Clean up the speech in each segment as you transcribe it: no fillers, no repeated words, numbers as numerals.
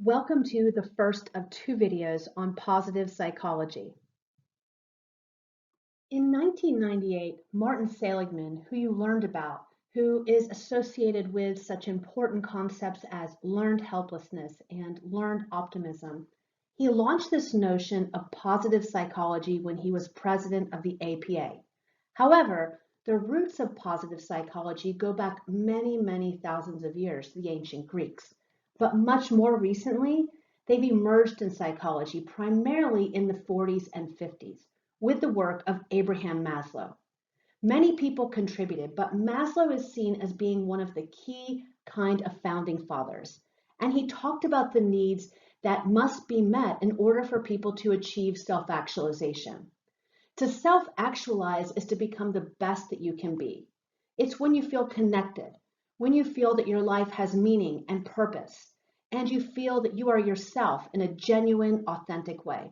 Welcome to the first of two videos on positive psychology. In 1998, Martin Seligman, who you learned about, who is associated with such important concepts as learned helplessness and learned optimism, he launched this notion of positive psychology when he was president of the APA. However, the roots of positive psychology go back many, many thousands of years, the ancient Greeks. But much more recently, they've emerged in psychology primarily in the 40s and 50s with the work of Abraham Maslow. Many people contributed, but Maslow is seen as being one of the key kind of founding fathers. And he talked about the needs that must be met in order for people to achieve self-actualization. To self-actualize is to become the best that you can be. It's when you feel connected, when you feel that your life has meaning and purpose, and you feel that you are yourself in a genuine, authentic way.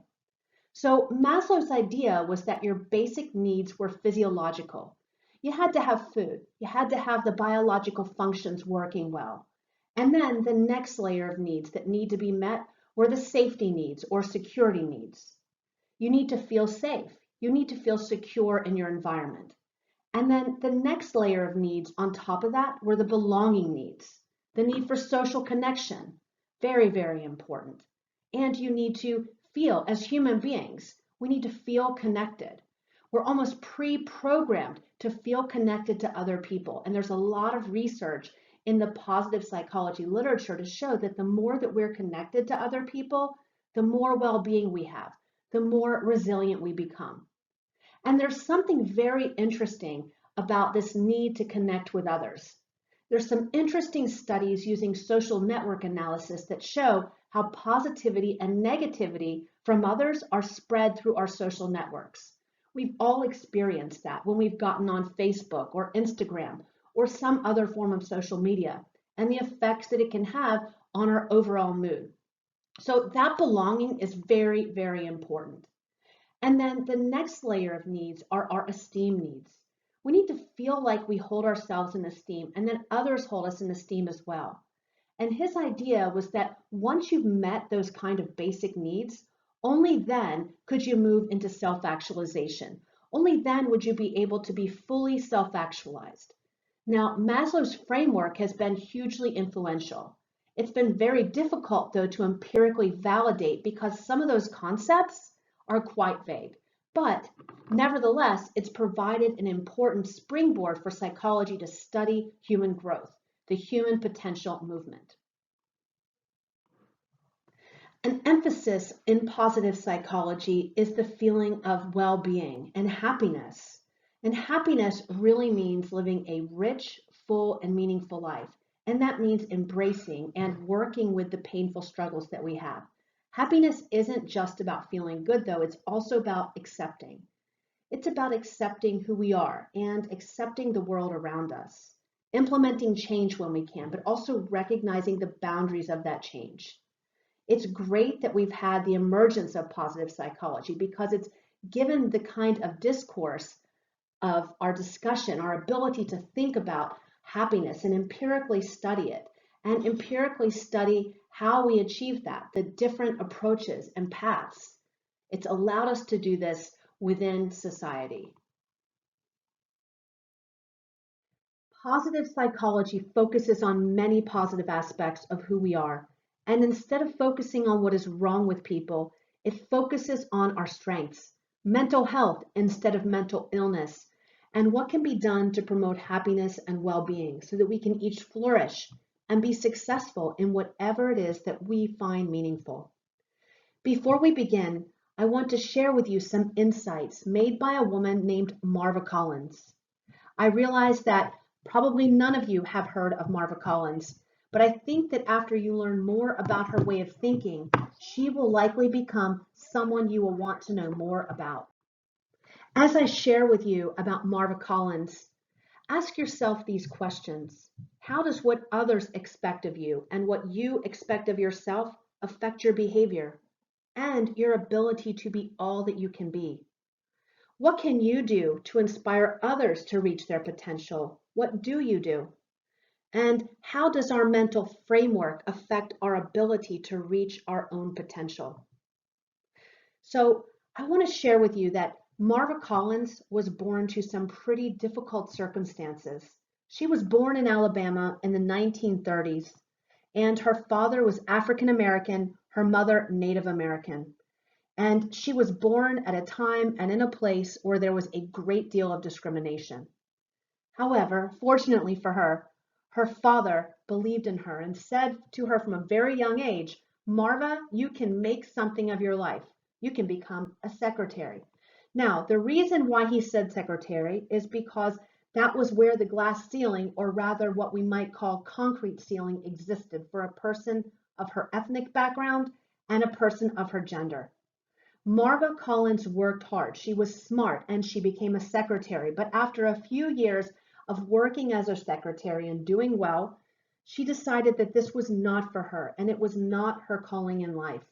So Maslow's idea was that your basic needs were physiological. You had to have food. You had to have the biological functions working well. And then the next layer of needs that need to be met were the safety needs or security needs. You need to feel safe. You need to feel secure in your environment. And then the next layer of needs on top of that were the belonging needs, the need for social connection, very, very important. And you need to feel, as human beings, we need to feel connected. We're almost pre-programmed to feel connected to other people. And there's a lot of research in the positive psychology literature to show that the more that we're connected to other people, the more well-being we have, the more resilient we become. And there's something very interesting about this need to connect with others. There's some interesting studies using social network analysis that show how positivity and negativity from others are spread through our social networks. We've all experienced that when we've gotten on Facebook or Instagram or some other form of social media and the effects that it can have on our overall mood. So that belonging is very, very important. And then the next layer of needs are our esteem needs. We need to feel like we hold ourselves in esteem and then others hold us in esteem as well. And his idea was that once you've met those kind of basic needs, only then could you move into self-actualization. Only then would you be able to be fully self-actualized. Now, Maslow's framework has been hugely influential. It's been very difficult, though, to empirically validate because some of those concepts are quite vague. But nevertheless, it's provided an important springboard for psychology to study human growth, the human potential movement. An emphasis in positive psychology is the feeling of well-being and happiness. And happiness really means living a rich, full, and meaningful life. And that means embracing and working with the painful struggles that we have. Happiness isn't just about feeling good, though. It's also about accepting. It's about accepting who we are and accepting the world around us, implementing change when we can, but also recognizing the boundaries of that change. It's great that we've had the emergence of positive psychology because it's given the kind of discourse of our discussion, our ability to think about happiness and empirically study it, and empirically study how we achieve that, the different approaches and paths. It's allowed us to do this within society. Positive psychology focuses on many positive aspects of who we are. And instead of focusing on what is wrong with people, it focuses on our strengths, mental health instead of mental illness, and what can be done to promote happiness and well-being so that we can each flourish and be successful in whatever it is that we find meaningful. Before we begin, I want to share with you some insights made by a woman named Marva Collins. I realize that probably none of you have heard of Marva Collins, but I think that after you learn more about her way of thinking, she will likely become someone you will want to know more about. As I share with you about Marva Collins, ask yourself these questions. How does what others expect of you and what you expect of yourself affect your behavior and your ability to be all that you can be? What can you do to inspire others to reach their potential? What do you do? And how does our mental framework affect our ability to reach our own potential? So I want to share with you that Marva Collins was born to some pretty difficult circumstances. She was born in Alabama in the 1930s, and her father was African American, her mother Native American. And she was born at a time and in a place where there was a great deal of discrimination. However, fortunately for her, her father believed in her and said to her from a very young age, Marva, you can make something of your life. You can become a secretary. Now, the reason why he said secretary is because that was where the glass ceiling, or rather what we might call concrete ceiling, existed for a person of her ethnic background and a person of her gender. Marva Collins worked hard. She was smart and she became a secretary. But after a few years of working as a secretary and doing well, she decided that this was not for her and it was not her calling in life.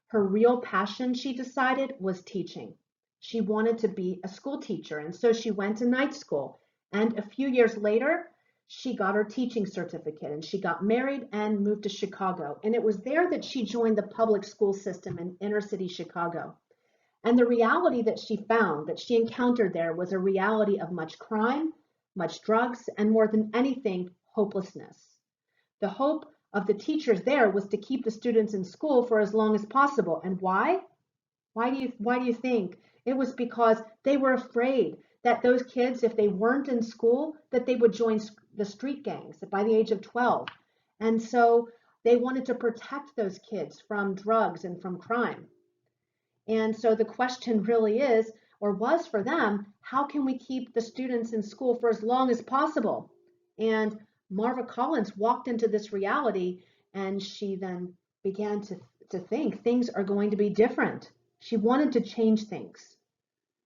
Her real passion, she decided, was teaching. She wanted to be a school teacher, and so she went to night school. And a few years later, she got her teaching certificate and she got married and moved to Chicago. And it was there that she joined the public school system in inner city Chicago. And the reality that she found, that she encountered there, was a reality of much crime, much drugs, and more than anything, hopelessness. The hope of the teachers there was to keep the students in school for as long as possible. And why? Why do you think? It was because they were afraid that those kids, if they weren't in school, that they would join the street gangs by the age of 12. And so they wanted to protect those kids from drugs and from crime. And so the question really is, or was for them, how can we keep the students in school for as long as possible? And Marva Collins walked into this reality and she then began to think things are going to be different. She wanted to change things.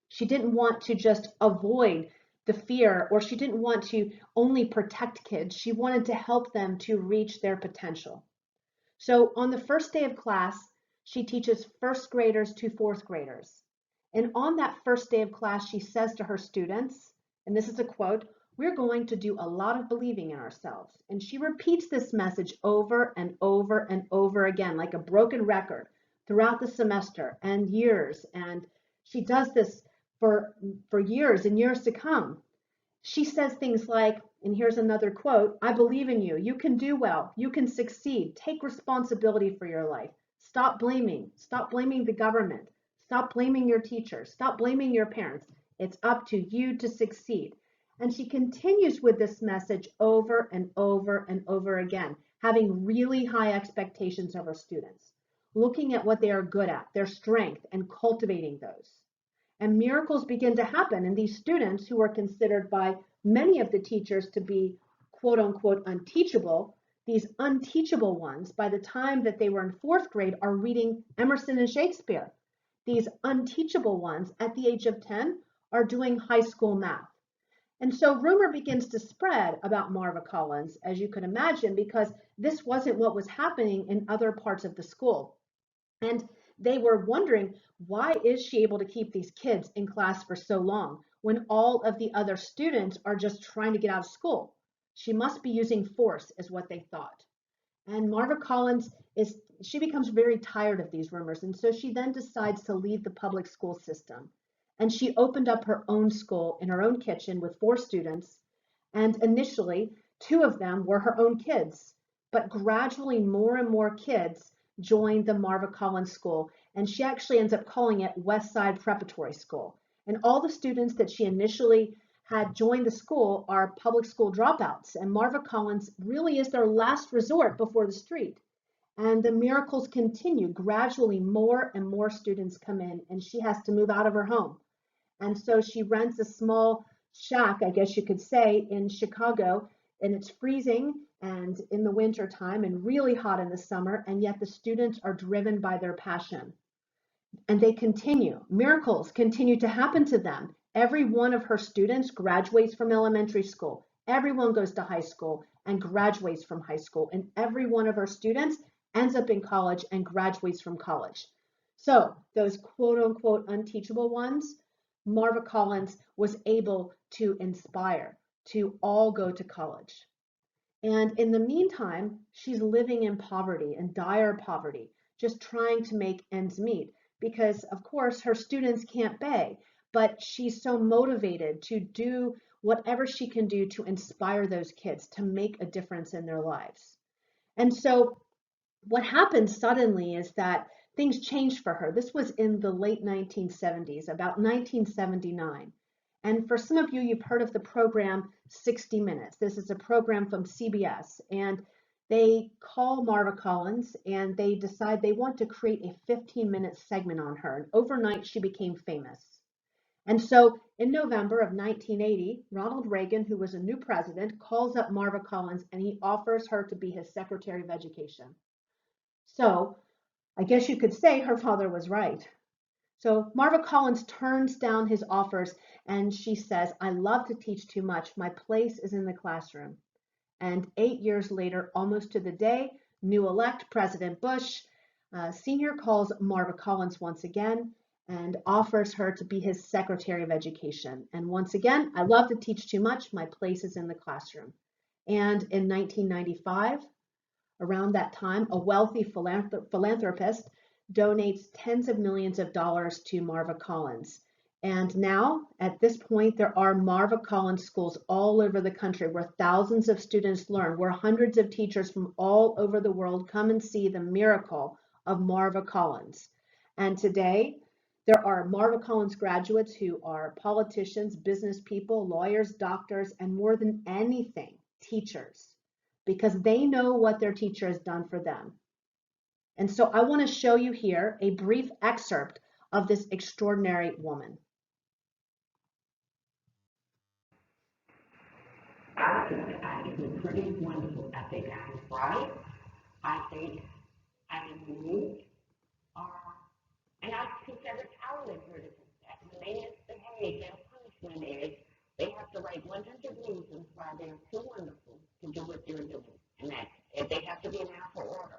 She didn't want to just avoid the fear, or she didn't want to only protect kids. She wanted to help them to reach their potential. So on the first day of class, she teaches first graders to fourth graders. And on that first day of class, she says to her students, and this is a quote, we're going to do a lot of believing in ourselves. And she repeats this message over and over and over again, like a broken record throughout the semester and years. And she does this for years and years to come. She says things like, and here's another quote, I believe in you. You can do well. You can succeed. Take responsibility for your life. Stop blaming. Stop blaming the government. Stop blaming your teachers. Stop blaming your parents. It's up to you to succeed. And she continues with this message over and over and over again, having really high expectations of her students, looking at what they are good at, their strength, and cultivating those. And miracles begin to happen. And these students, who are considered by many of the teachers to be quote unquote unteachable, these unteachable ones, by the time that they were in fourth grade, are reading Emerson and Shakespeare. These unteachable ones at the age of 10 are doing high school math. And so rumor begins to spread about Marva Collins, as you could imagine, because this wasn't what was happening in other parts of the school. And they were wondering, why is she able to keep these kids in class for so long when all of the other students are just trying to get out of school? She must be using force, is what they thought. And Marva Collins she becomes very tired of these rumors. And so she then decides to leave the public school system. And she opened up her own school in her own kitchen with 4 students. And initially, 2 of them were her own kids. But gradually, more and more kids joined the Marva Collins School. And she actually ends up calling it West Side Preparatory School. And all the students that she initially had joined the school are public school dropouts. And Marva Collins really is their last resort before the street. And the miracles continue. Gradually, more and more students come in, and she has to move out of her home. And so she rents a small shack, I guess you could say, in Chicago, and it's freezing and in the winter time and really hot in the summer, and yet the students are driven by their passion. And they continue. Miracles continue to happen to them. Every one of her students graduates from elementary school. Everyone goes to high school and graduates from high school. And every one of her students ends up in college and graduates from college. So those quote unquote unteachable ones, Marva Collins was able to inspire to all go to college. And in the meantime, she's living in poverty, in dire poverty, just trying to make ends meet because, of course, her students can't pay, but she's so motivated to do whatever she can do to inspire those kids to make a difference in their lives. And so what happened suddenly is that things changed for her. This was in the late 1970s, about 1979. And for some of you, you've heard of the program 60 Minutes. This is a program from CBS, and they call Marva Collins and they decide they want to create a 15-minute segment on her. And overnight, she became famous. And so in November of 1980, Ronald Reagan, who was a new president, calls up Marva Collins and he offers her to be his Secretary of Education. So I guess you could say her father was right. So Marva Collins turns down his offers and she says, I love to teach too much. My place is in the classroom. And 8 years later, almost to the day, new elect President Bush Sr. calls Marva Collins once again and offers her to be his Secretary of Education. And once again, I love to teach too much. My place is in the classroom. And in 1995, around that time, a wealthy philanthropist donates tens of millions of dollars to Marva Collins. And now, at this point, there are Marva Collins schools all over the country where thousands of students learn, where hundreds of teachers from all over the world come and see the miracle of Marva Collins. And today, there are Marva Collins graduates who are politicians, business people, lawyers, doctors, and more than anything, teachers, because they know what their teacher has done for them. And so I want to show you here a brief excerpt of this extraordinary woman. I think I am pretty wonderful. I think I'm bright. I think I am unique. And I teach every child in here to do that. When they misbehave, their punishment is they have to write 100 reasons why they're too wonderful to do what they're doing. And that they have to be in alpha order.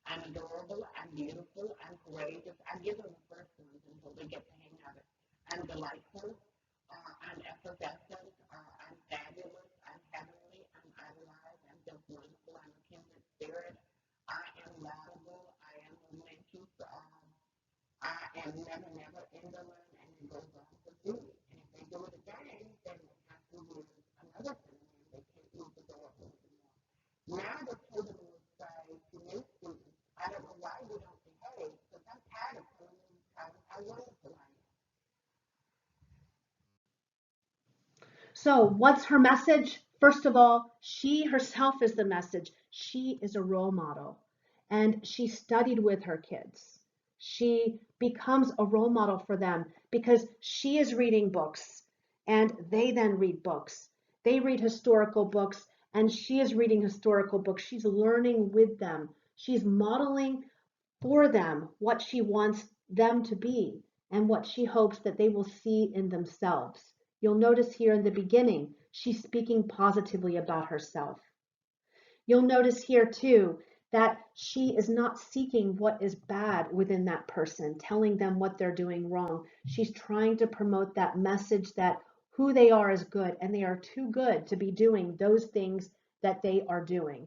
I'm adorable, I'm beautiful, I'm courageous. I give them the first ones until they get the hang of it. I'm delightful, I'm effervescent, I'm fabulous, I'm heavenly, I'm idolized, I'm just wonderful, I'm a kindred spirit, I am laudable, I am momentous, I am never, never indolent, and it goes on for beauty. And if they do it again, then they have to use another synonym. They can't use adorable anymore. Now the children will say to new students, I don't know why you don't behave, because I'm tired of telling you how wonderful I am. So what's her message? First of all, she herself is the message. She is a role model and she studied with her kids. She becomes a role model for them because she is reading books and they then read books. They read historical books and she is reading historical books. She's learning with them. She's modeling for them what she wants them to be and what she hopes that they will see in themselves. You'll notice here in the beginning, she's speaking positively about herself. You'll notice here too that she is not seeking what is bad within that person, telling them what they're doing wrong. She's trying to promote that message that who they are is good and they are too good to be doing those things that they are doing.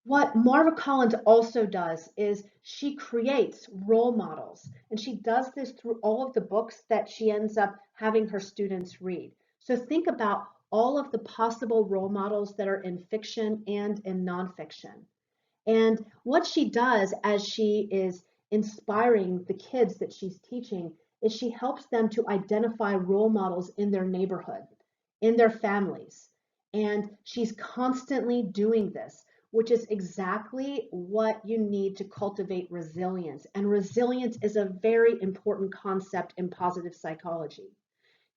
What Marva Collins also does is she creates role models, and she does this through all of the books that she ends up having her students read. So think about all of the possible role models that are in fiction and in nonfiction. And what she does as she is inspiring the kids that she's teaching is she helps them to identify role models in their neighborhood, in their families. And she's constantly doing this, which is exactly what you need to cultivate resilience. And resilience is a very important concept in positive psychology.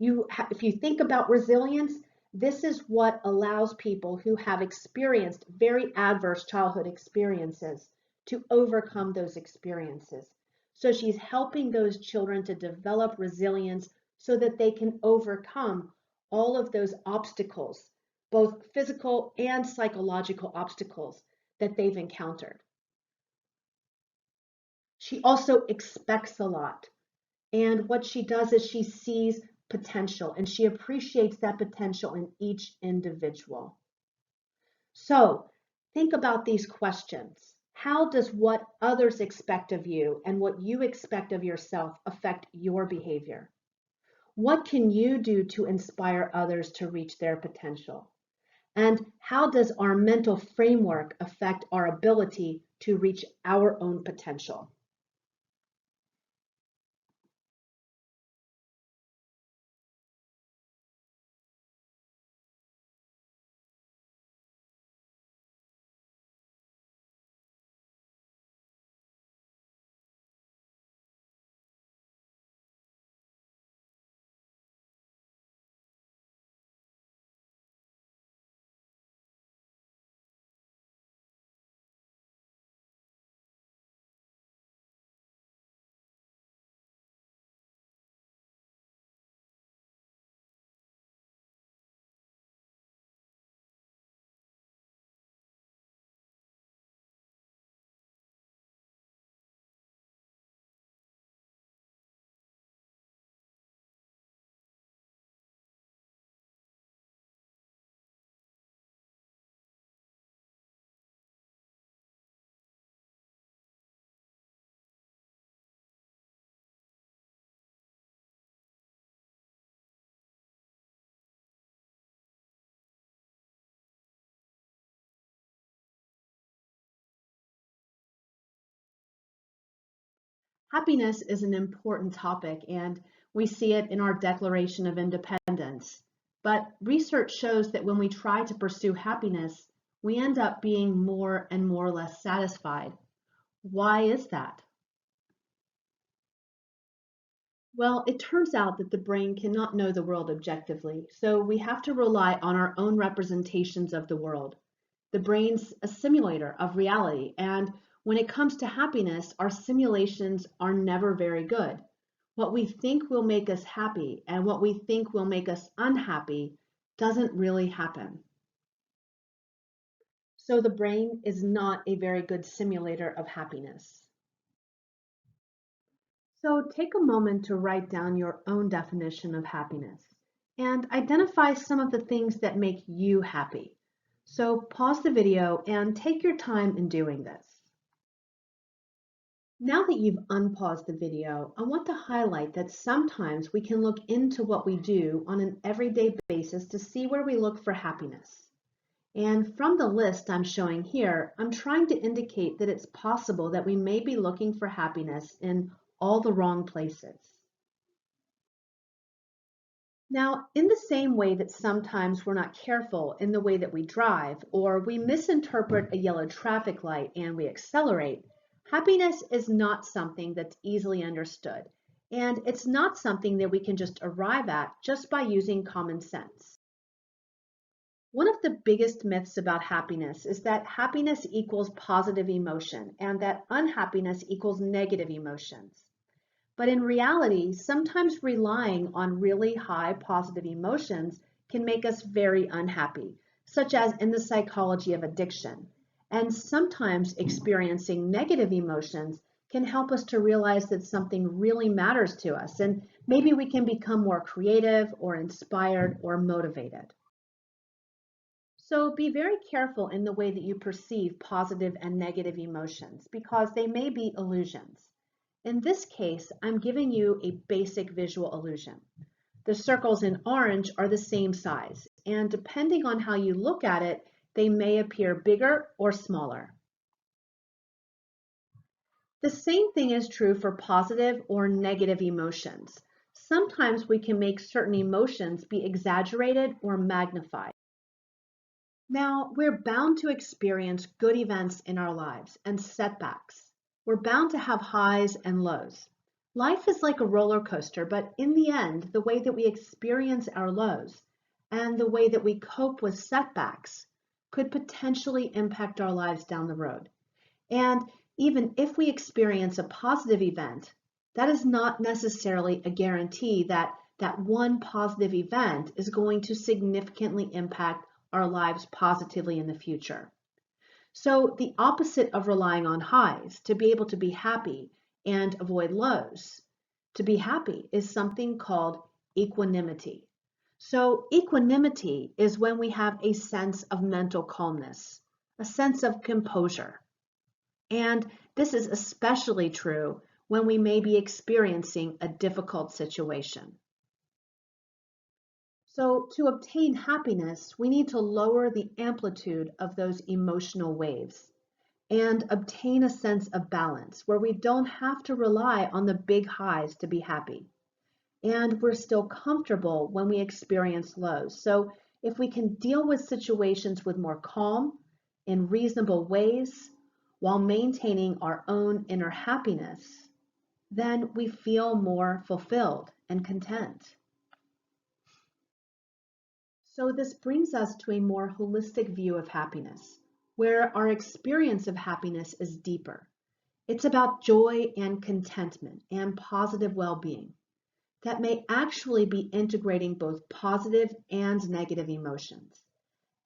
If you think about resilience, this is what allows people who have experienced very adverse childhood experiences to overcome those experiences. So she's helping those children to develop resilience so that they can overcome all of those obstacles, both physical and psychological obstacles that they've encountered. She also expects a lot. And what she does is she sees potential, and she appreciates that potential in each individual. So think about these questions. How does what others expect of you and what you expect of yourself affect your behavior? What can you do to inspire others to reach their potential? And how does our mental framework affect our ability to reach our own potential? Happiness is an important topic, and we see it in our Declaration of Independence. But research shows that when we try to pursue happiness, we end up being more and more less satisfied. Why is that? Well, it turns out that the brain cannot know the world objectively, so we have to rely on our own representations of the world. The brain's a simulator of reality, and when it comes to happiness, our simulations are never very good. What we think will make us happy and what we think will make us unhappy doesn't really happen. So the brain is not a very good simulator of happiness. So take a moment to write down your own definition of happiness and identify some of the things that make you happy. So pause the video and take your time in doing this. Now that you've unpaused the video, I want to highlight that sometimes we can look into what we do on an everyday basis to see where we look for happiness. And from the list I'm showing here, I'm trying to indicate that it's possible that we may be looking for happiness in all the wrong places. Now, in the same way that sometimes we're not careful in the way that we drive, or we misinterpret a yellow traffic light and we accelerate, happiness is not something that's easily understood, and it's not something that we can just arrive at just by using common sense. One of the biggest myths about happiness is that happiness equals positive emotion and that unhappiness equals negative emotions. But in reality, sometimes relying on really high positive emotions can make us very unhappy, such as in the psychology of addiction. And sometimes experiencing negative emotions can help us to realize that something really matters to us, and maybe we can become more creative or inspired or motivated. So be very careful in the way that you perceive positive and negative emotions because they may be illusions. In this case, I'm giving you a basic visual illusion. The circles in orange are the same size, and depending on how you look at it, they may appear bigger or smaller. The same thing is true for positive or negative emotions. Sometimes we can make certain emotions be exaggerated or magnified. Now, we're bound to experience good events in our lives and setbacks. We're bound to have highs and lows. Life is like a roller coaster, but in the end, the way that we experience our lows and the way that we cope with setbacks could potentially impact our lives down the road. And even if we experience a positive event, that is not necessarily a guarantee that that one positive event is going to significantly impact our lives positively in the future. So the opposite of relying on highs to be able to be happy and avoid lows, to be happy is something called equanimity. So, equanimity is when we have a sense of mental calmness, a sense of composure. And this is especially true when we may be experiencing a difficult situation. So, to obtain happiness, we need to lower the amplitude of those emotional waves and obtain a sense of balance where we don't have to rely on the big highs to be happy. And we're still comfortable when we experience lows. So, if we can deal with situations with more calm, in reasonable ways, while maintaining our own inner happiness, then we feel more fulfilled and content. So this brings us to a more holistic view of happiness, where our experience of happiness is deeper. It's about joy and contentment and positive well-being that may actually be integrating both positive and negative emotions.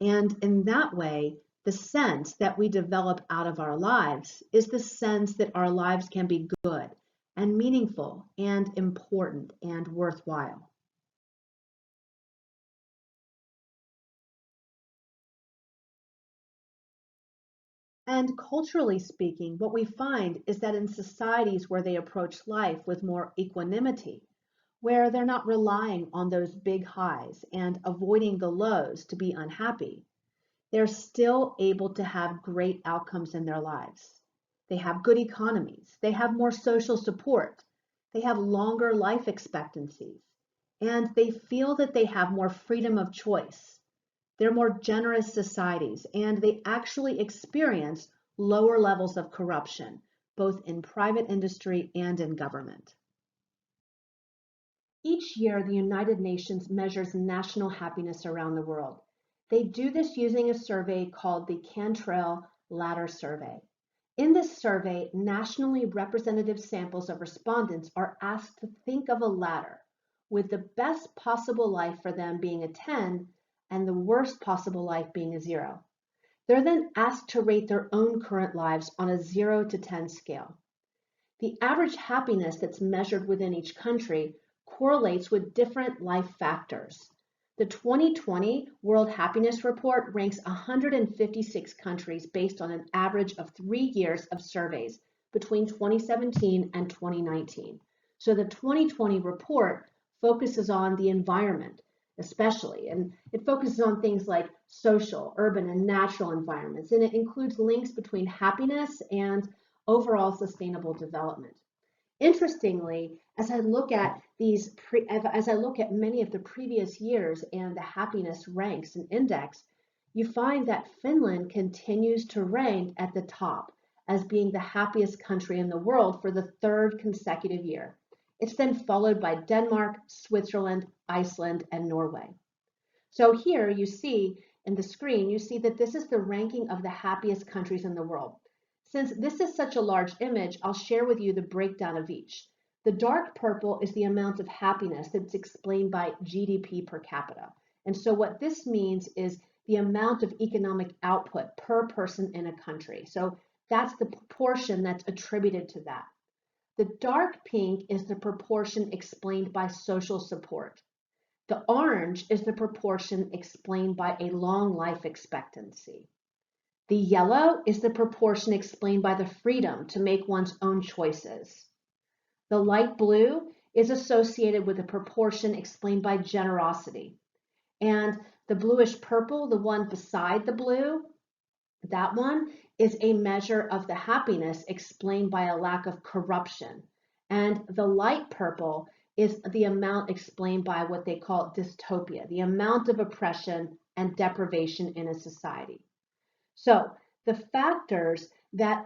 And in that way, the sense that we develop out of our lives is the sense that our lives can be good and meaningful and important and worthwhile. And culturally speaking, what we find is that in societies where they approach life with more equanimity, where they're not relying on those big highs and avoiding the lows to be unhappy, they're still able to have great outcomes in their lives. They have good economies, they have more social support, they have longer life expectancies, and they feel that they have more freedom of choice. They're more generous societies, and they actually experience lower levels of corruption, both in private industry and in government. Each year, the United Nations measures national happiness around the world. They do this using a survey called the Cantrell Ladder Survey. In this survey, nationally representative samples of respondents are asked to think of a ladder, with the best possible life for them being a 10 and the worst possible life being a 0. They're then asked to rate their own current lives on a 0 to 10 scale. The average happiness that's measured within each country correlates with different life factors. The 2020 World Happiness Report ranks 156 countries based on an average of 3 years of surveys between 2017 and 2019. So the 2020 report focuses on the environment, especially, and it focuses on things like social, urban, and natural environments, and it includes links between happiness and overall sustainable development. Interestingly, as I look at as I look at many of the previous years and the happiness ranks and index, you find that Finland continues to rank at the top as being the happiest country in the world for the third consecutive year. It's then followed by Denmark, Switzerland, Iceland, and Norway. So here you see in the screen, you see that this is the ranking of the happiest countries in the world. Since this is such a large image, I'll share with you the breakdown of each. The dark purple is the amount of happiness that's explained by GDP per capita. And so what this means is the amount of economic output per person in a country. So that's the proportion that's attributed to that. The dark pink is the proportion explained by social support. The orange is the proportion explained by a long life expectancy. The yellow is the proportion explained by the freedom to make one's own choices. The light blue is associated with a proportion explained by generosity. And the bluish purple, the one beside the blue, that one is a measure of the happiness explained by a lack of corruption. And the light purple is the amount explained by what they call dystopia, the amount of oppression and deprivation in a society. So the factors that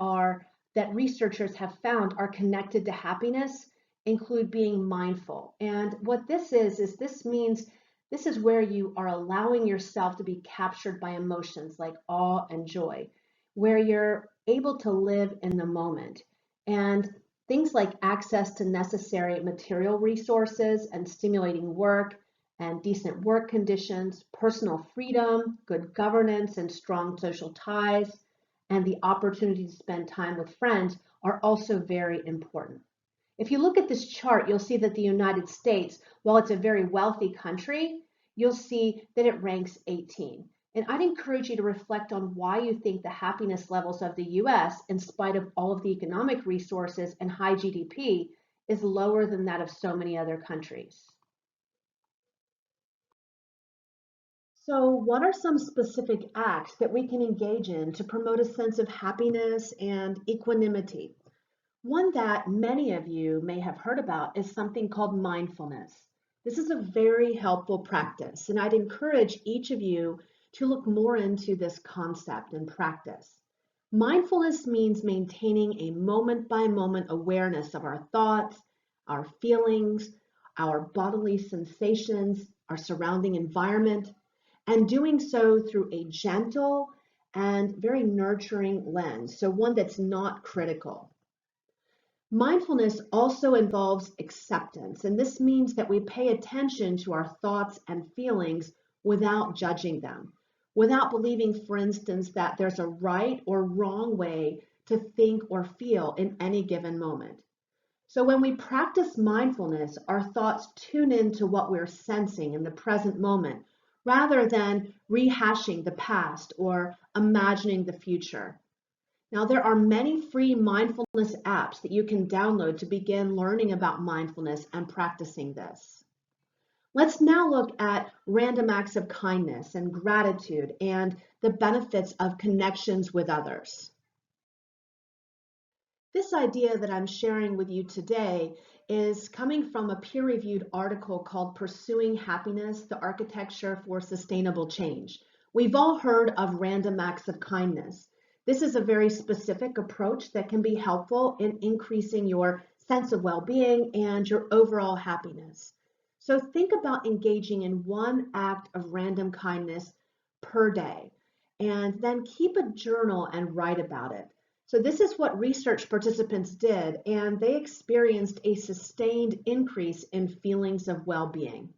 researchers have found are connected to happiness include being mindful. And what this is this means this is where you are allowing yourself to be captured by emotions like awe and joy, where you're able to live in the moment. And things like access to necessary material resources and stimulating work and decent work conditions, personal freedom, good governance, and strong social ties, and the opportunity to spend time with friends are also very important. If you look at this chart, you'll see that the United States, while it's a very wealthy country, you'll see that it ranks 18. And I'd encourage you to reflect on why you think the happiness levels of the US, in spite of all of the economic resources and high GDP, is lower than that of so many other countries. So, what are some specific acts that we can engage in to promote a sense of happiness and equanimity? One that many of you may have heard about is something called mindfulness. This is a very helpful practice, and I'd encourage each of you to look more into this concept and practice. Mindfulness means maintaining a moment by moment awareness of our thoughts, our feelings, our bodily sensations, our surrounding environment, and doing so through a gentle and very nurturing lens, so one that's not critical. Mindfulness also involves acceptance, and this means that we pay attention to our thoughts and feelings without judging them, without believing, for instance, that there's a right or wrong way to think or feel in any given moment. So when we practice mindfulness, our thoughts tune into what we're sensing in the present moment rather than rehashing the past or imagining the future. Now, there are many free mindfulness apps that you can download to begin learning about mindfulness and practicing this. Let's now look at random acts of kindness and gratitude and the benefits of connections with others. This idea that I'm sharing with you today is coming from a peer-reviewed article called Pursuing Happiness, the Architecture for Sustainable Change. We've all heard of random acts of kindness. This is a very specific approach that can be helpful in increasing your sense of well-being and your overall happiness. So think about engaging in one act of random kindness per day, and then keep a journal and write about it. So this is what research participants did, and they experienced a sustained increase in feelings of well-being.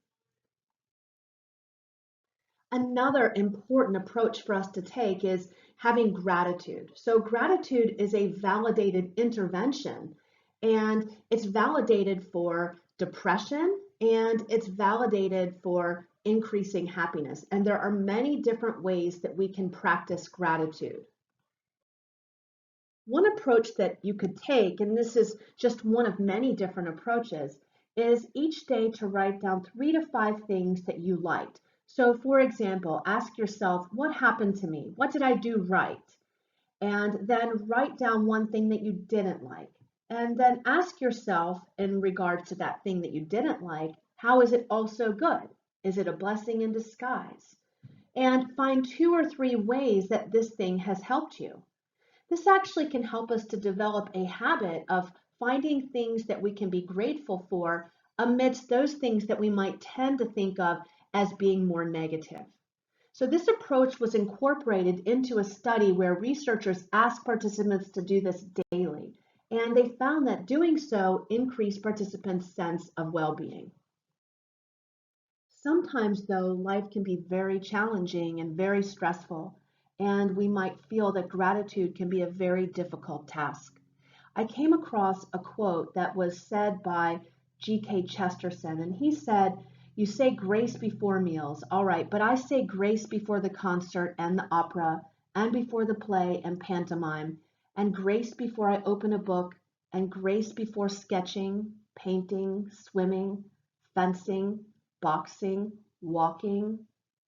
Another important approach for us to take is having gratitude. So gratitude is a validated intervention, and it's validated for depression, and it's validated for increasing happiness. And there are many different ways that we can practice gratitude. One approach that you could take, and this is just one of many different approaches, is each day to write down 3 to 5 things that you liked. So for example, ask yourself, what happened to me? What did I do right? And then write down one thing that you didn't like. And then ask yourself, in regards to that thing that you didn't like, how is it also good? Is it a blessing in disguise? And find 2 or 3 ways that this thing has helped you. This actually can help us to develop a habit of finding things that we can be grateful for amidst those things that we might tend to think of as being more negative. So this approach was incorporated into a study where researchers asked participants to do this daily, and they found that doing so increased participants' sense of well-being. Sometimes, though, life can be very challenging and very stressful, and we might feel that gratitude can be a very difficult task. I came across a quote that was said by G.K. Chesterton, and he said, "You say grace before meals, all right, but I say grace before the concert and the opera, and before the play and pantomime, and grace before I open a book, and grace before sketching, painting, swimming, fencing, boxing, walking,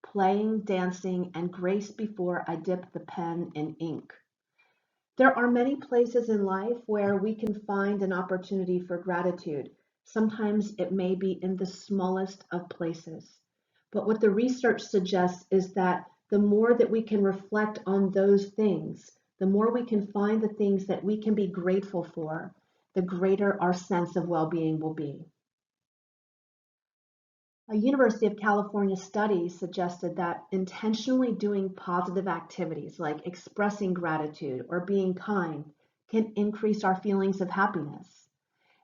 playing, dancing, and grace before I dip the pen in ink." There are many places in life where we can find an opportunity for gratitude. Sometimes it may be in the smallest of places. But what the research suggests is that the more that we can reflect on those things, the more we can find the things that we can be grateful for, the greater our sense of well-being will be. A University of California study suggested that intentionally doing positive activities like expressing gratitude or being kind can increase our feelings of happiness.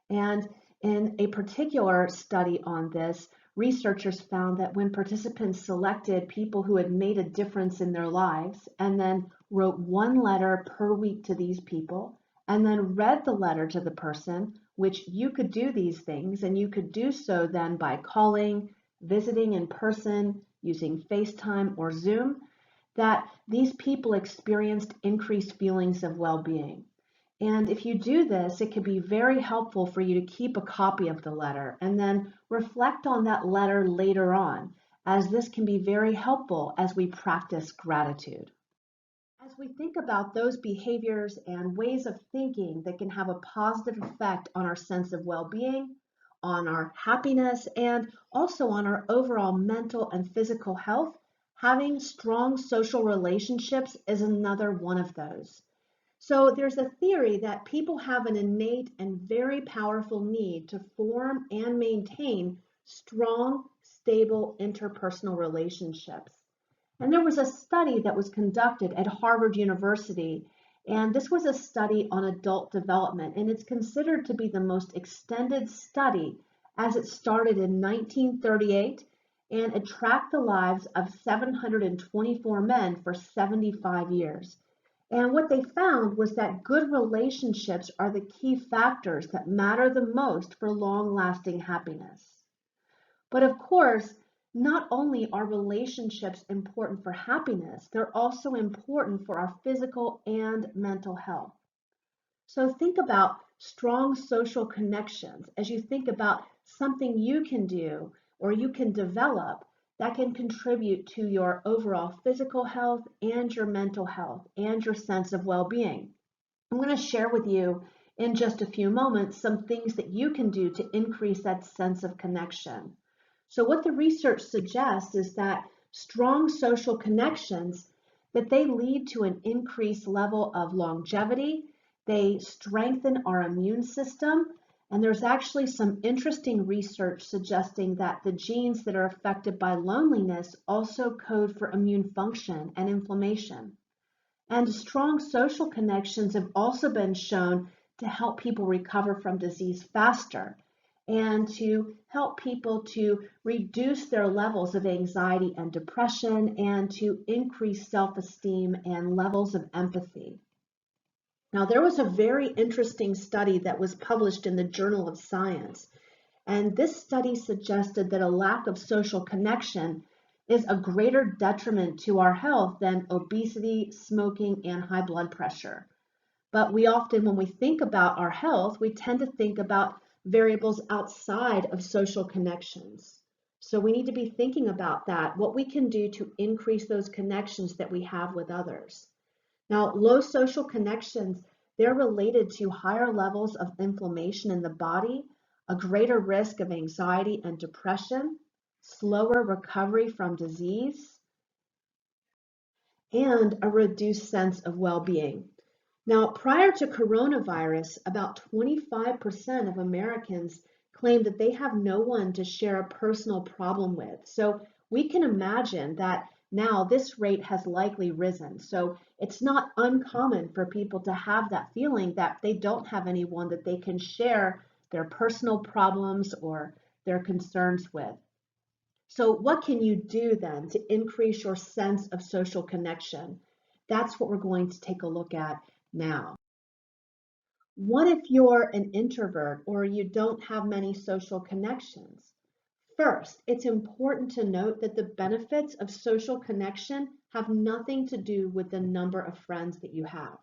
And in a particular study on this, researchers found that when participants selected people who had made a difference in their lives and then wrote one letter per week to these people and then read the letter to the person, which you could do these things, and you could do so then by calling, visiting in person, using FaceTime or Zoom, that these people experienced increased feelings of well-being. And if you do this, it can be very helpful for you to keep a copy of the letter and then reflect on that letter later on, as this can be very helpful as we practice gratitude. As we think about those behaviors and ways of thinking that can have a positive effect on our sense of well-being, on our happiness, and also on our overall mental and physical health, having strong social relationships is another one of those. So there's a theory that people have an innate and very powerful need to form and maintain strong, stable interpersonal relationships. And there was a study that was conducted at Harvard University, and this was a study on adult development, and it's considered to be the most extended study as it started in 1938, and it tracked the lives of 724 men for 75 years. And what they found was that good relationships are the key factors that matter the most for long-lasting happiness. But of course, not only are relationships important for happiness, they're also important for our physical and mental health. So think about strong social connections as you think about something you can do or you can develop that can contribute to your overall physical health and your mental health and your sense of well-being. I'm going to share with you in just a few moments some things that you can do to increase that sense of connection. So what the research suggests is that strong social connections, that they lead to an increased level of longevity, they strengthen our immune system, and there's actually some interesting research suggesting that the genes that are affected by loneliness also code for immune function and inflammation. And strong social connections have also been shown to help people recover from disease faster and to help people to reduce their levels of anxiety and depression and to increase self-esteem and levels of empathy. Now, there was a very interesting study that was published in the Journal of Science, and this study suggested that a lack of social connection is a greater detriment to our health than obesity, smoking, and high blood pressure. But we often, when we think about our health, we tend to think about variables outside of social connections. So we need to be thinking about that, what we can do to increase those connections that we have with others. Now, low social connections, they're related to higher levels of inflammation in the body, a greater risk of anxiety and depression, slower recovery from disease, and a reduced sense of well-being. Now, prior to coronavirus, about 25% of Americans claim that they have no one to share a personal problem with. So we can imagine that now this rate has likely risen. So it's not uncommon for people to have that feeling that they don't have anyone that they can share their personal problems or their concerns with. So what can you do then to increase your sense of social connection? That's what we're going to take a look at now. What if you're an introvert or you don't have many social connections? First, it's important to note that the benefits of social connection have nothing to do with the number of friends that you have.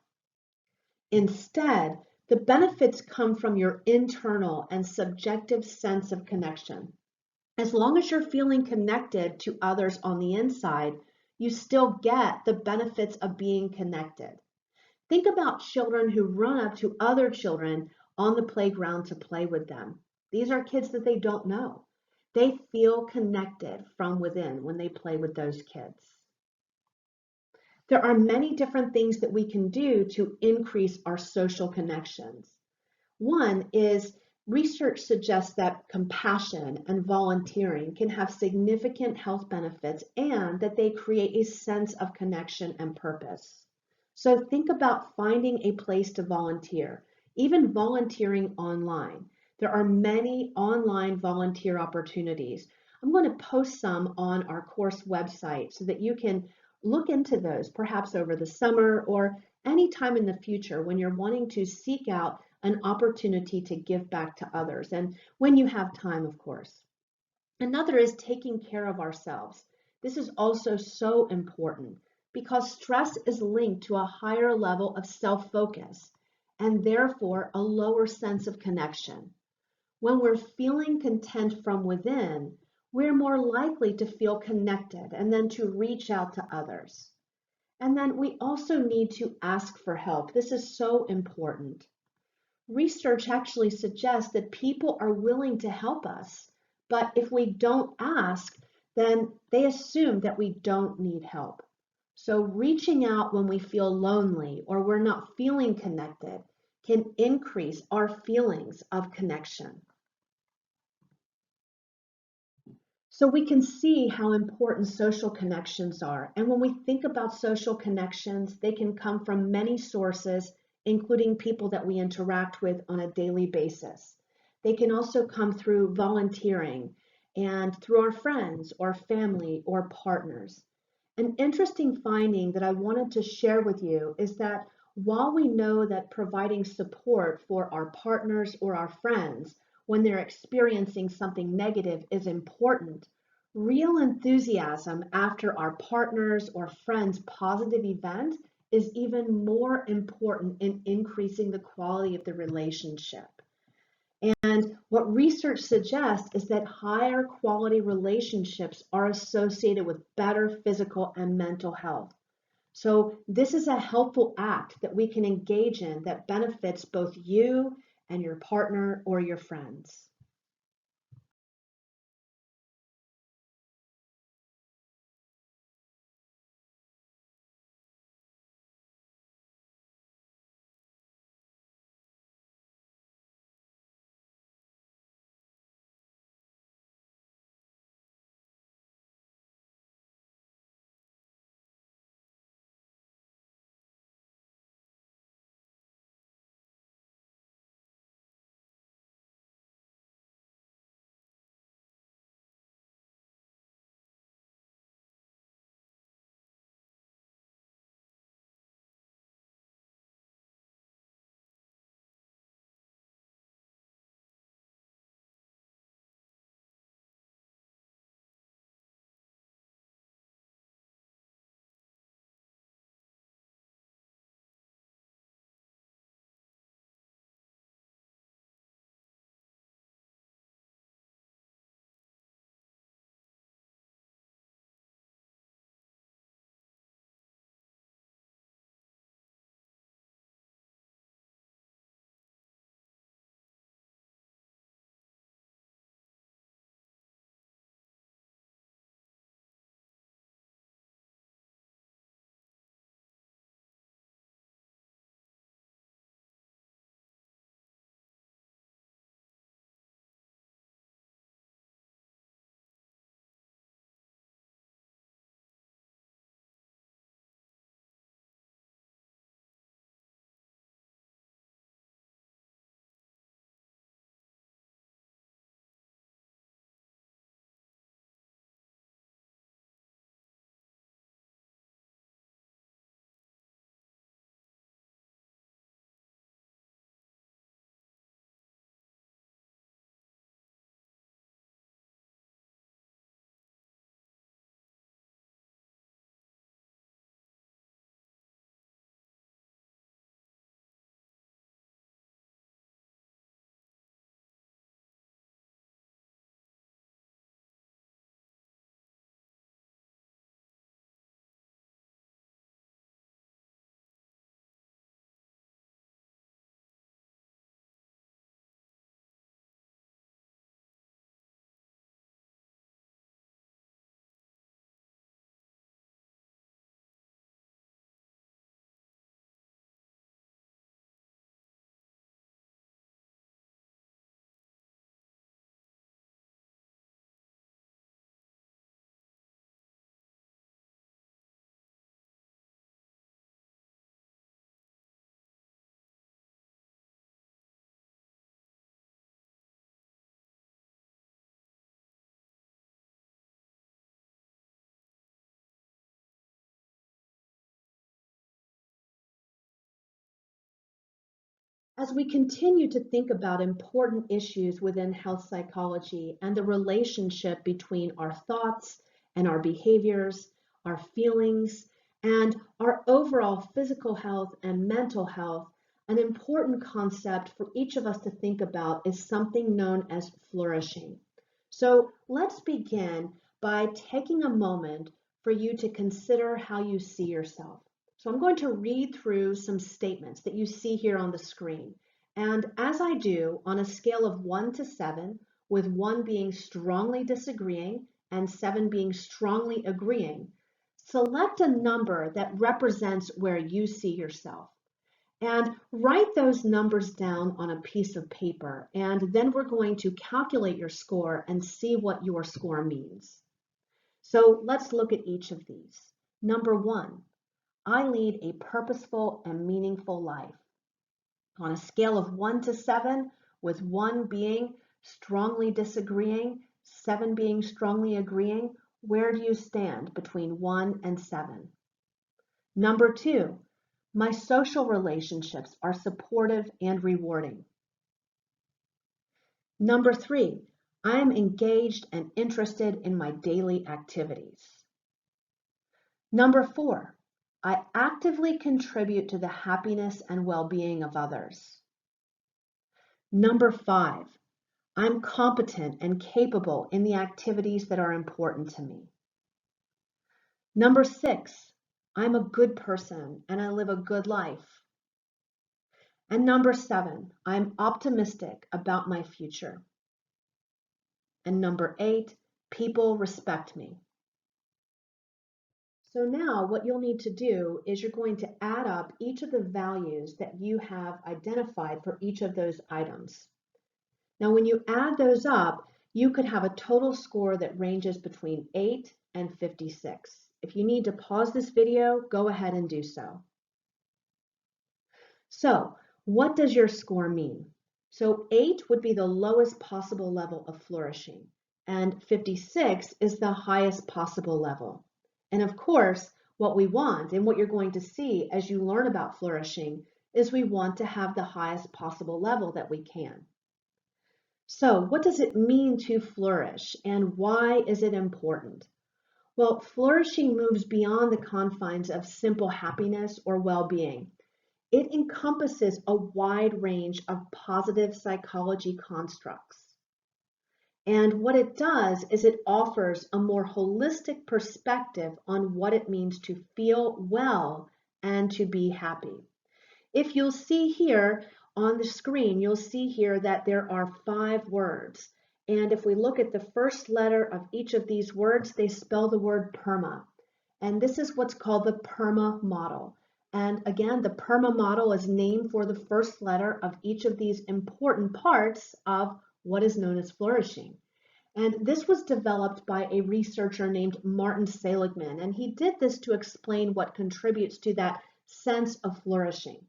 Instead, the benefits come from your internal and subjective sense of connection. As long as you're feeling connected to others on the inside, you still get the benefits of being connected. Think about children who run up to other children on the playground to play with them. These are kids that they don't know. They feel connected from within when they play with those kids. There are many different things that we can do to increase our social connections. One is research suggests that compassion and volunteering can have significant health benefits and that they create a sense of connection and purpose. So think about finding a place to volunteer, even volunteering online. There are many online volunteer opportunities. I'm going to post some on our course website so that you can look into those, perhaps over the summer or anytime in the future when you're wanting to seek out an opportunity to give back to others, and when you have time, of course. Another is taking care of ourselves. This is also so important because stress is linked to a higher level of self-focus and therefore a lower sense of connection. When we're feeling content from within, we're more likely to feel connected and then to reach out to others. And then we also need to ask for help. This is so important. Research actually suggests that people are willing to help us, but if we don't ask, then they assume that we don't need help. So reaching out when we feel lonely or we're not feeling connected can increase our feelings of connection. So we can see how important social connections are. And when we think about social connections, they can come from many sources, including people that we interact with on a daily basis. They can also come through volunteering and through our friends or family or partners. An interesting finding that I wanted to share with you is that while we know that providing support for our partners or our friends when they're experiencing something negative is important, real enthusiasm after our partners or friends' positive event is even more important in increasing the quality of the relationship. And what research suggests is that higher quality relationships are associated with better physical and mental health. So this is a helpful act that we can engage in that benefits both you and your partner or your friends. As we continue to think about important issues within health psychology and the relationship between our thoughts and our behaviors, our feelings, and our overall physical health and mental health, an important concept for each of us to think about is something known as flourishing. So let's begin by taking a moment for you to consider how you see yourself. So I'm going to read through some statements that you see here on the screen. And as I do, on a scale of 1 to 7, with 1 being strongly disagreeing and 7 being strongly agreeing, select a number that represents where you see yourself. And write those numbers down on a piece of paper. And then we're going to calculate your score and see what your score means. So let's look at each of these. Number 1. I lead a purposeful and meaningful life. On a scale of 1 to 7, with 1 being strongly disagreeing, 7 being strongly agreeing, where do you stand between 1 and 7? Number 2, my social relationships are supportive and rewarding. Number 3, I am engaged and interested in my daily activities. Number 4, I actively contribute to the happiness and well-being of others. Number 5, I'm competent and capable in the activities that are important to me. Number 6, I'm a good person and I live a good life. And number 7, I'm optimistic about my future. And number 8, people respect me. So now what you'll need to do is you're going to add up each of the values that you have identified for each of those items. Now, when you add those up, you could have a total score that ranges between 8 and 56. If you need to pause this video, go ahead and do so. So, what does your score mean? So 8 would be the lowest possible level of flourishing, and 56 is the highest possible level. And of course, what we want and what you're going to see as you learn about flourishing is we want to have the highest possible level that we can. So what does it mean to flourish and why is it important? Well, flourishing moves beyond the confines of simple happiness or well-being. It encompasses a wide range of positive psychology constructs. And what it does is it offers a more holistic perspective on what it means to feel well and to be happy. If you'll see here on the screen, you'll see here that there are 5 words. And if we look at the first letter of each of these words, they spell the word PERMA. And this is what's called the PERMA model. And again, the PERMA model is named for the first letter of each of these important parts of what is known as flourishing. And this was developed by a researcher named Martin Seligman, and he did this to explain what contributes to that sense of flourishing.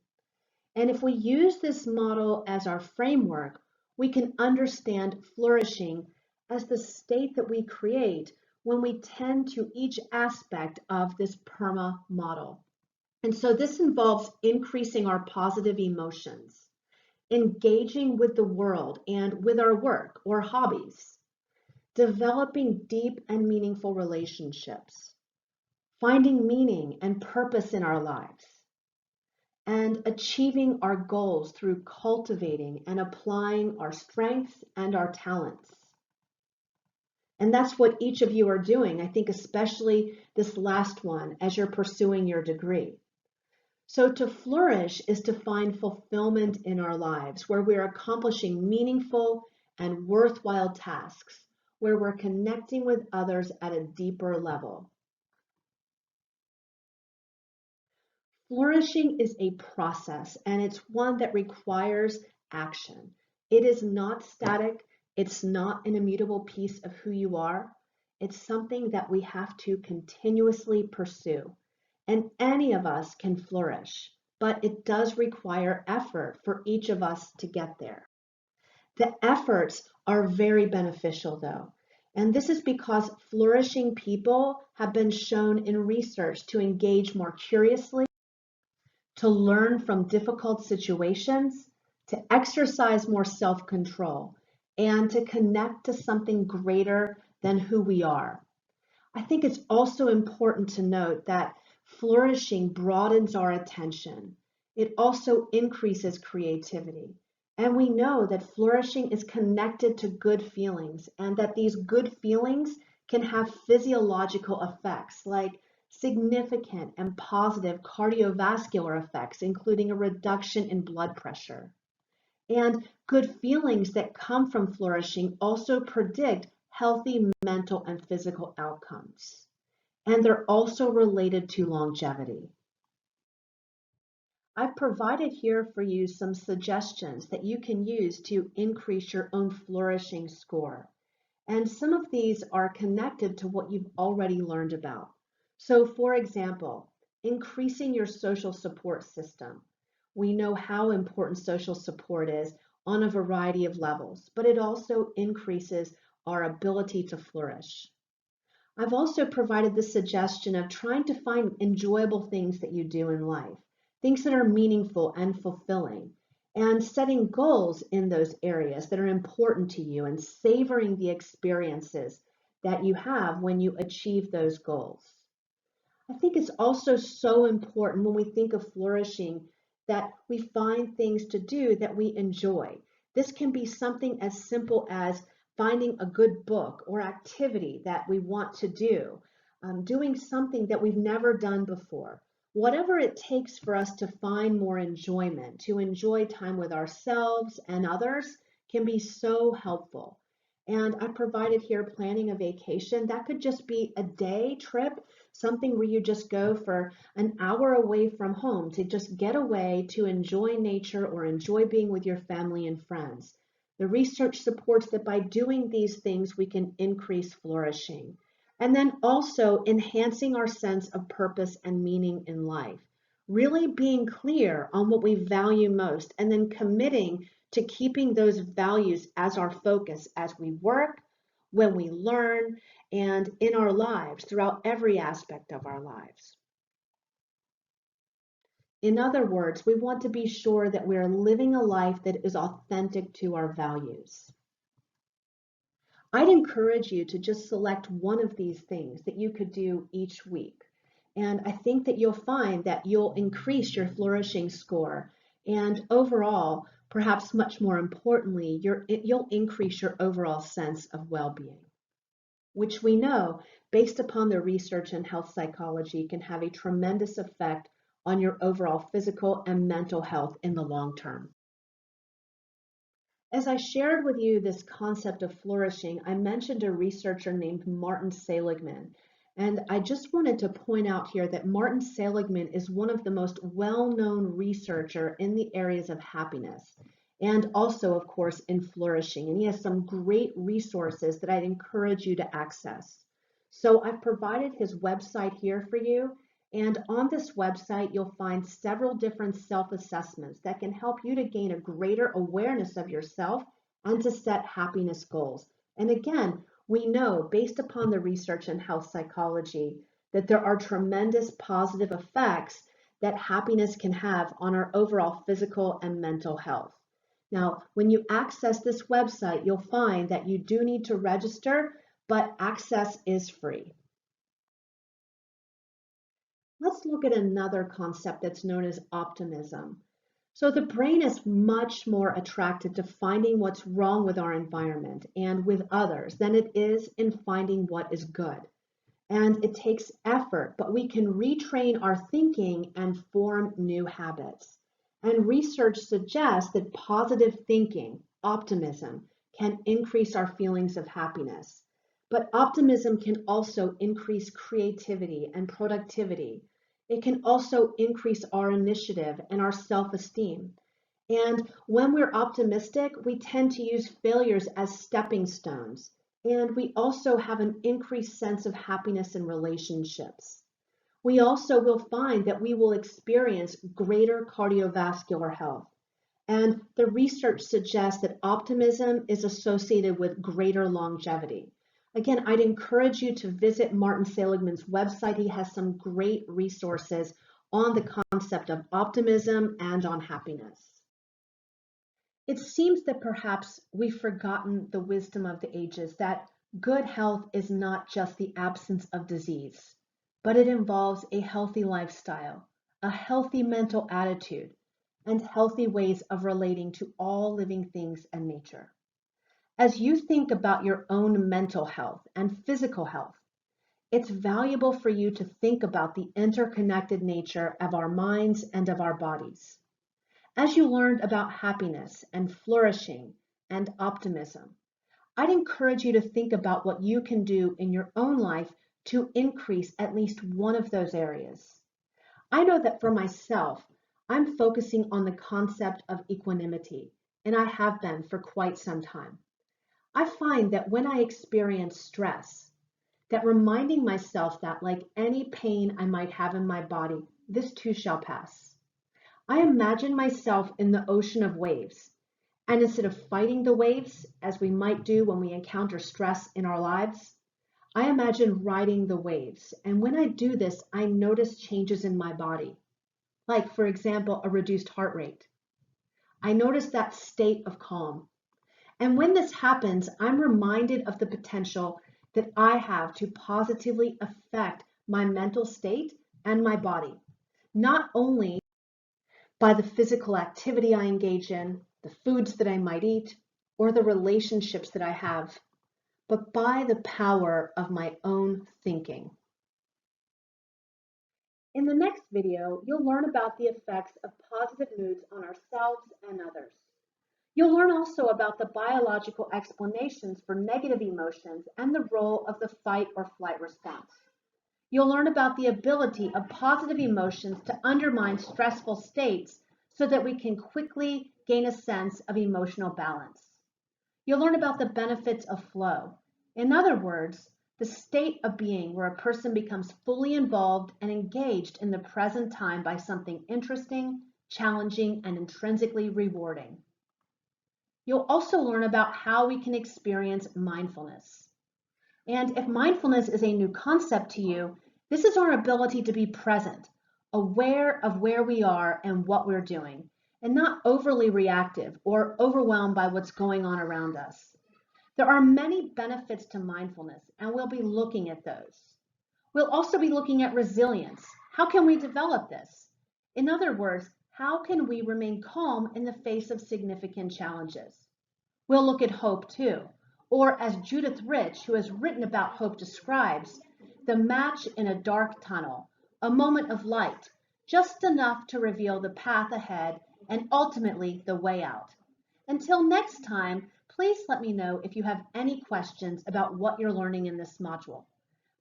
And if we use this model as our framework, we can understand flourishing as the state that we create when we tend to each aspect of this PERMA model. And so this involves increasing our positive emotions, engaging with the world and with our work or hobbies, developing deep and meaningful relationships, finding meaning and purpose in our lives, and achieving our goals through cultivating and applying our strengths and our talents. And that's what each of you are doing, I think especially this last one as you're pursuing your degree. So to flourish is to find fulfillment in our lives, where we're accomplishing meaningful and worthwhile tasks, where we're connecting with others at a deeper level. Flourishing is a process, and it's one that requires action. It is not static. It's not an immutable piece of who you are. It's something that we have to continuously pursue. And any of us can flourish, but it does require effort for each of us to get there. The efforts are very beneficial though. And this is because flourishing people have been shown in research to engage more curiously, to learn from difficult situations, to exercise more self-control, and to connect to something greater than who we are. I think it's also important to note that flourishing broadens our attention. It also increases creativity. And we know that flourishing is connected to good feelings and that these good feelings can have physiological effects like significant and positive cardiovascular effects, including a reduction in blood pressure. And good feelings that come from flourishing also predict healthy mental and physical outcomes. And they're also related to longevity. I've provided here for you some suggestions that you can use to increase your own flourishing score. And some of these are connected to what you've already learned about. So, for example, increasing your social support system. We know how important social support is on a variety of levels, but it also increases our ability to flourish. I've also provided the suggestion of trying to find enjoyable things that you do in life, things that are meaningful and fulfilling, and setting goals in those areas that are important to you and savoring the experiences that you have when you achieve those goals. I think it's also so important when we think of flourishing that we find things to do that we enjoy. This can be something as simple as finding a good book or activity that we want to do, doing something that we've never done before. Whatever it takes for us to find more enjoyment, to enjoy time with ourselves and others, can be so helpful. And I provided here planning a vacation. That could just be a day trip, something where you just go for an hour away from home to just get away to enjoy nature or enjoy being with your family and friends. The research supports that by doing these things, we can increase flourishing. And then also enhancing our sense of purpose and meaning in life. Really being clear on what we value most and then committing to keeping those values as our focus as we work, when we learn, and in our lives throughout every aspect of our lives. In other words, we want to be sure that we are living a life that is authentic to our values. I'd encourage you to just select one of these things that you could do each week. And I think that you'll find that you'll increase your flourishing score. And overall, perhaps much more importantly, you'll increase your overall sense of well-being, which we know, based upon the research in health psychology, can have a tremendous effect on your overall physical and mental health in the long term. As I shared with you this concept of flourishing, I mentioned a researcher named Martin Seligman. And I just wanted to point out here that Martin Seligman is one of the most well-known researcher in the areas of happiness and also, of course, in flourishing. And he has some great resources that I'd encourage you to access. So I've provided his website here for you. And on this website, you'll find several different self-assessments that can help you to gain a greater awareness of yourself and to set happiness goals. And again, we know, based upon the research in health psychology, that there are tremendous positive effects that happiness can have on our overall physical and mental health. Now, when you access this website, you'll find that you do need to register, but access is free. Let's look at another concept that's known as optimism. So the brain is much more attracted to finding what's wrong with our environment and with others than it is in finding what is good. And it takes effort, but we can retrain our thinking and form new habits. And research suggests that positive thinking, optimism, can increase our feelings of happiness. But optimism can also increase creativity and productivity. It can also increase our initiative and our self-esteem. And when we're optimistic, we tend to use failures as stepping stones. And we also have an increased sense of happiness in relationships. We also will find that we will experience greater cardiovascular health. And the research suggests that optimism is associated with greater longevity. Again, I'd encourage you to visit Martin Seligman's website. He has some great resources on the concept of optimism and on happiness. It seems that perhaps we've forgotten the wisdom of the ages that good health is not just the absence of disease, but it involves a healthy lifestyle, a healthy mental attitude, and healthy ways of relating to all living things and nature. As you think about your own mental health and physical health, it's valuable for you to think about the interconnected nature of our minds and of our bodies. As you learned about happiness and flourishing and optimism, I'd encourage you to think about what you can do in your own life to increase at least one of those areas. I know that for myself, I'm focusing on the concept of equanimity, and I have been for quite some time. I find that when I experience stress, that reminding myself that like any pain I might have in my body, this too shall pass. I imagine myself in the ocean of waves, and instead of fighting the waves, as we might do when we encounter stress in our lives, I imagine riding the waves. And when I do this, I notice changes in my body, like, for example, a reduced heart rate. I notice that state of calm. And when this happens, I'm reminded of the potential that I have to positively affect my mental state and my body, not only by the physical activity I engage in, the foods that I might eat, or the relationships that I have, but by the power of my own thinking. In the next video, you'll learn about the effects of positive moods on ourselves and others. You'll learn also about the biological explanations for negative emotions and the role of the fight or flight response. You'll learn about the ability of positive emotions to undermine stressful states so that we can quickly gain a sense of emotional balance. You'll learn about the benefits of flow. In other words, the state of being where a person becomes fully involved and engaged in the present time by something interesting, challenging, and intrinsically rewarding. You'll also learn about how we can experience mindfulness. And if mindfulness is a new concept to you, this is our ability to be present, aware of where we are and what we're doing, and not overly reactive or overwhelmed by what's going on around us. There are many benefits to mindfulness, and we'll be looking at those. We'll also be looking at resilience. How can we develop this? In other words, how can we remain calm in the face of significant challenges? We'll look at hope too, or as Judith Rich, who has written about hope, describes, the match in a dark tunnel, a moment of light, just enough to reveal the path ahead and ultimately the way out. Until next time, please let me know if you have any questions about what you're learning in this module.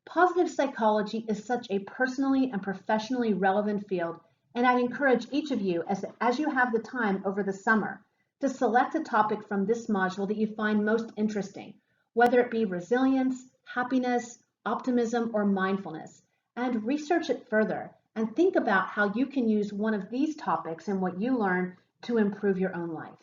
Positive psychology is such a personally and professionally relevant field, and I encourage each of you, as you have the time over the summer, to select a topic from this module that you find most interesting, whether it be resilience, happiness, optimism, or mindfulness, and research it further and think about how you can use one of these topics in what you learn to improve your own life.